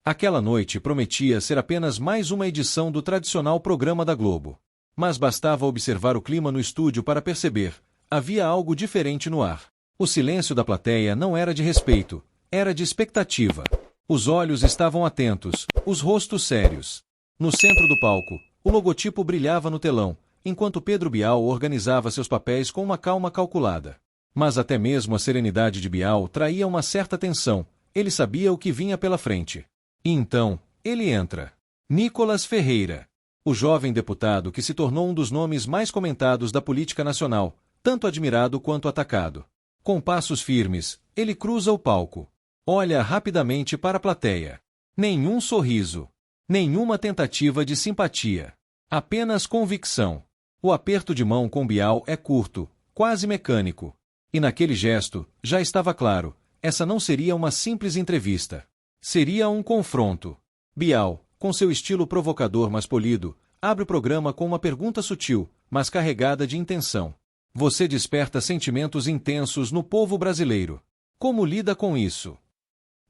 Aquela noite prometia ser apenas mais uma edição do tradicional programa da Globo. Mas bastava observar o clima no estúdio para perceber, havia algo diferente no ar. O silêncio da plateia não era de respeito, era de expectativa. Os olhos estavam atentos, os rostos sérios. No centro do palco, o logotipo brilhava no telão, enquanto Pedro Bial organizava seus papéis com uma calma calculada. Mas até mesmo a serenidade de Bial traía uma certa tensão, ele sabia o que vinha pela frente. E então, ele entra. Nicolas Ferreira. O jovem deputado que se tornou um dos nomes mais comentados da política nacional, tanto admirado quanto atacado. Com passos firmes, ele cruza o palco. Olha rapidamente para a plateia. Nenhum sorriso. Nenhuma tentativa de simpatia. Apenas convicção. O aperto de mão com Bial é curto, quase mecânico. E naquele gesto, já estava claro, essa não seria uma simples entrevista. Seria um confronto. Bial, com seu estilo provocador mas polido, abre o programa com uma pergunta sutil, mas carregada de intenção. Você desperta sentimentos intensos no povo brasileiro. Como lida com isso?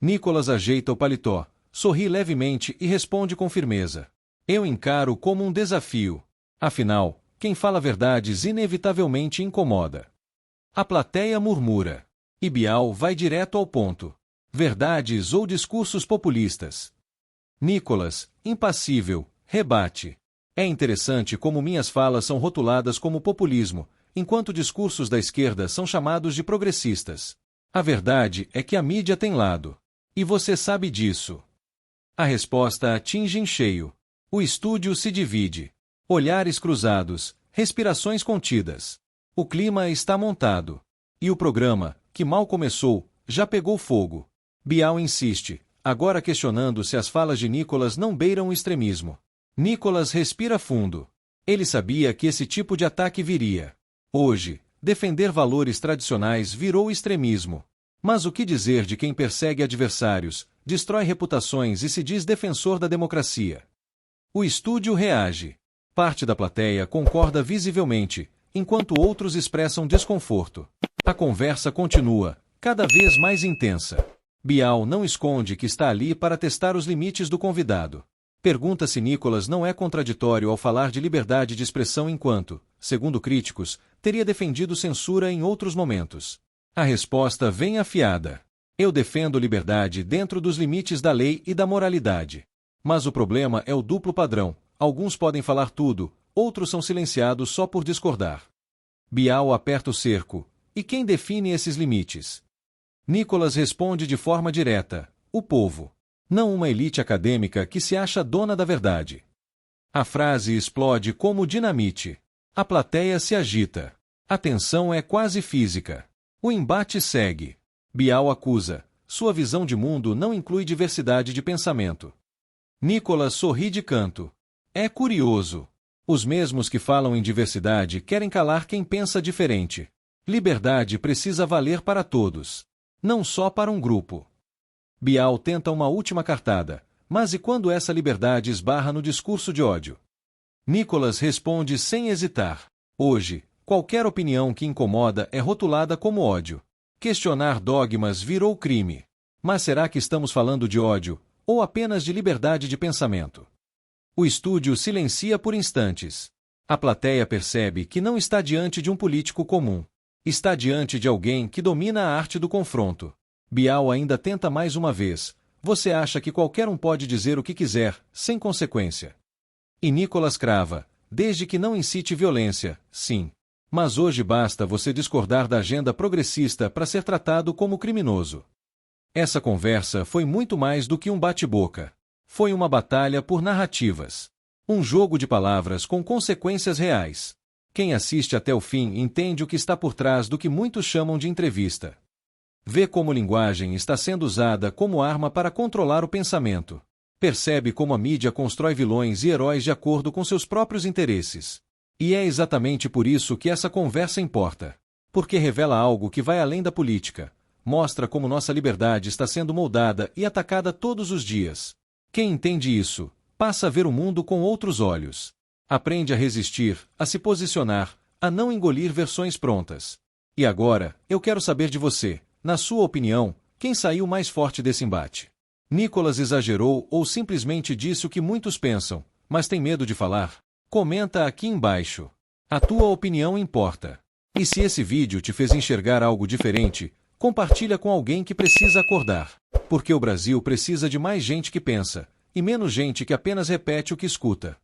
Nicolas ajeita o paletó, sorri levemente e responde com firmeza. Eu encaro como um desafio. Afinal, quem fala verdades inevitavelmente incomoda. A plateia murmura. E Bial vai direto ao ponto. Verdades ou discursos populistas? Nicolas, impassível, rebate. É interessante como minhas falas são rotuladas como populismo, enquanto discursos da esquerda são chamados de progressistas. A verdade é que a mídia tem lado. E você sabe disso. A resposta atinge em cheio. O estúdio se divide. Olhares cruzados, respirações contidas. O clima está montado. E o programa, que mal começou, já pegou fogo. Bial insiste, agora questionando se as falas de Nicolas não beiram o extremismo. Nicolas respira fundo. Ele sabia que esse tipo de ataque viria. Hoje, defender valores tradicionais virou extremismo. Mas o que dizer de quem persegue adversários, destrói reputações e se diz defensor da democracia? O estúdio reage. Parte da plateia concorda visivelmente, enquanto outros expressam desconforto. A conversa continua, cada vez mais intensa. Bial não esconde que está ali para testar os limites do convidado. Pergunta se Nicolas não é contraditório ao falar de liberdade de expressão enquanto, segundo críticos, teria defendido censura em outros momentos. A resposta vem afiada. Eu defendo liberdade dentro dos limites da lei e da moralidade. Mas o problema é o duplo padrão. Alguns podem falar tudo, outros são silenciados só por discordar. Bial aperta o cerco. E quem define esses limites? Nicolas responde de forma direta: o povo. Não uma elite acadêmica que se acha dona da verdade. A frase explode como dinamite. A plateia se agita. A tensão é quase física. O embate segue. Bial acusa: sua visão de mundo não inclui diversidade de pensamento. Nicolas sorri de canto. É curioso. Os mesmos que falam em diversidade querem calar quem pensa diferente. Liberdade precisa valer para todos. Não só para um grupo. Bial tenta uma última cartada. Mas e quando essa liberdade esbarra no discurso de ódio? Nicolas responde sem hesitar. Hoje, qualquer opinião que incomoda é rotulada como ódio. Questionar dogmas virou crime. Mas será que estamos falando de ódio, ou apenas de liberdade de pensamento? O estúdio silencia por instantes. A plateia percebe que não está diante de um político comum. Está diante de alguém que domina a arte do confronto. Bial ainda tenta mais uma vez. Você acha que qualquer um pode dizer o que quiser, sem consequência? E Nicolas crava, desde que não incite violência, sim. Mas hoje basta você discordar da agenda progressista para ser tratado como criminoso. Essa conversa foi muito mais do que um bate-boca. Foi uma batalha por narrativas. Um jogo de palavras com consequências reais. Quem assiste até o fim entende o que está por trás do que muitos chamam de entrevista. Vê como linguagem está sendo usada como arma para controlar o pensamento. Percebe como a mídia constrói vilões e heróis de acordo com seus próprios interesses. E é exatamente por isso que essa conversa importa. Porque revela algo que vai além da política. Mostra como nossa liberdade está sendo moldada e atacada todos os dias. Quem entende isso, passa a ver o mundo com outros olhos. Aprende a resistir, a se posicionar, a não engolir versões prontas. E agora, eu quero saber de você, na sua opinião, quem saiu mais forte desse embate? Nicolas exagerou ou simplesmente disse o que muitos pensam, mas tem medo de falar? Comenta aqui embaixo. A tua opinião importa. E se esse vídeo te fez enxergar algo diferente, compartilha com alguém que precisa acordar. Porque o Brasil precisa de mais gente que pensa, e menos gente que apenas repete o que escuta.